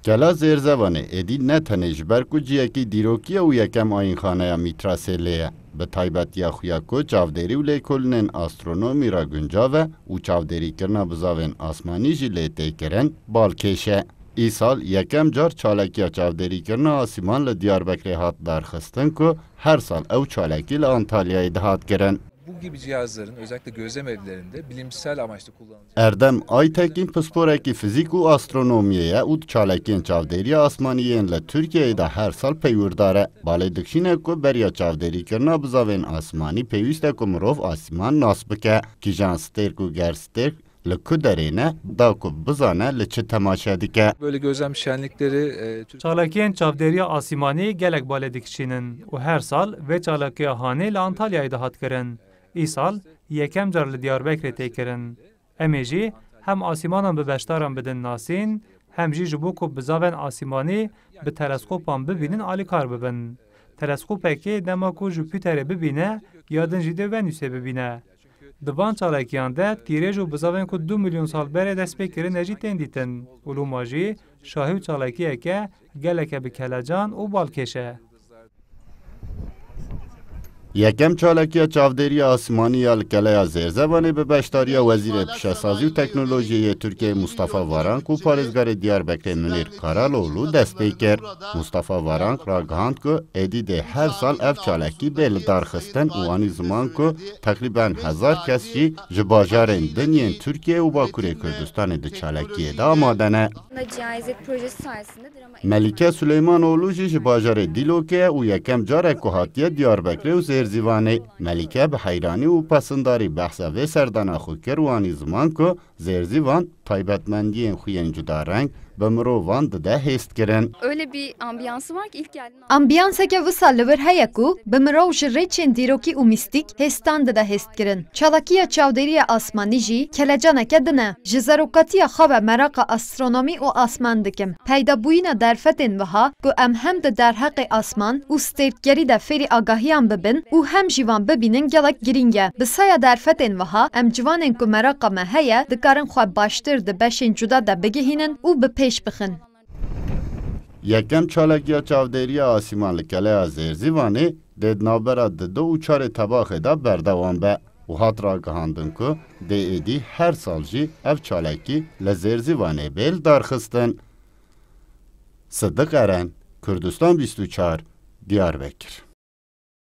Gela zêrzevane êdî ne tenê ji ber ku ciyekî dîrokiya û yekem ayînxaneya Mîtrasê lê ye. Bi taybetiya xuya ku çavdêrî û lêkolînên astronomî ra guncav e û çavdêrîkirina bizavên asmanî jî lê tê kirin balkêş e. Îsal yekem car çalakiya çavdêrîkirina asîman li Diyarbekirê hat darxistin ku her sal ew çalakî li Antalyayê de hat kirin. Bu gibi cihazların özellikle gözlem evlerinde bilimsel amaçlı kullanılacak. Erdem Aytekin pisporekî fîzik û astronomiyê û çalakiyên çavdêriya asmaniyên li Tirkiyeyê de her sal peywîrdar e. Balê dikşîne ku beriya çavdêrîkirina bizavên asmanî pêwîst e ku mirov asîman nas bike. Kîjan stêrk û gerstêrk li ku derê ne da ku bizane li çi temaşe dike. Böyle gözlem şenlikleri Çalakiyên çavdêriya asîmanî gelek balê dikişînin û her sal vê çalakiya hanê li Antalyayê de hat kirin. Îsal yekem car li Diyarbekirê tê kirin. Em ê jî hem asîmanan bi beşdaran bidin nasîn, hem jî ji bo ku bizavên asîmanî bi teleskopan bibînin alîkar bibin. Teleskopekê dema ku Jupîterê bibîne ya din jî de Venüsê bibîne. Di van çalakiyan de tîrêj û bizavên ku 2 milyon sal berê dest pê kirine jî tên dîtin. Ulûma jî şahî û çalakiyeke geleke bi kelecan û balkêş e. Yekem çalakiya çavdêriya asîmanî ya li Keleya Zêrzevanê bi beşdariya Wezîrê Pişesazî û Teknolojiyê Tirkiyeyê Mustafa Varank û Parêzgarê Diyarbekirê Munîr Karaloğlu dest pê kir. Mustafa Varank ragihand ku êdî dê her sal ev çalakî bê li darxistin û anî ziman ku teqrîben 1000 kes jî ji bajarên dinyên Tirkiye û Bakurê Kurdistanê di çalakiyê de amade ne. Melike Süleymanoğlu jî ji bajarê Dîlokê û yekem carek ku hatiye Diyarbekirê û Zêrzivanê. Melike bi heyranî û pesindarî behsa vê serdana xwe kir û anî ziman ku Zêrzivan taybetmendiyên xwe yên cudareng bi mirovan dide hêst kirin. Öyle bir ambiyansı var ki ilk geldiğinde. Ambiyanseke wisa li wir heye ku bi mirov ji rêçên dîrokî û mîstîk hêstan dide hêst kirin. Çalakiya çavdêriya asmanî jî kelecaneke din e. Ji zeroketiya xwe ve meraka astronomî û asman dikim. Peydabûyîna derfetên wiha ku em hem di derheqê asman û stêrkgerî de fêrî agahiyan bibin û hem jî wan bibînin gelek girîng e. Bi saya derfetên wiha em ciwanên ku meraka me heye dikarin xwe baştir di beşên cuda de bigihînin û bi pêş bixin. Yekem çalakiya çavdêriya asîman li Keleya Zêrzivanê dê navbera di 2 û 4 tebaxê de berdewam be û hat ragihandin ku dê êdî her sal jî ev çalakî li Zêrzivanê bê darxistin. Sıddık Eren, Kurdistan 24, Diyarbakır.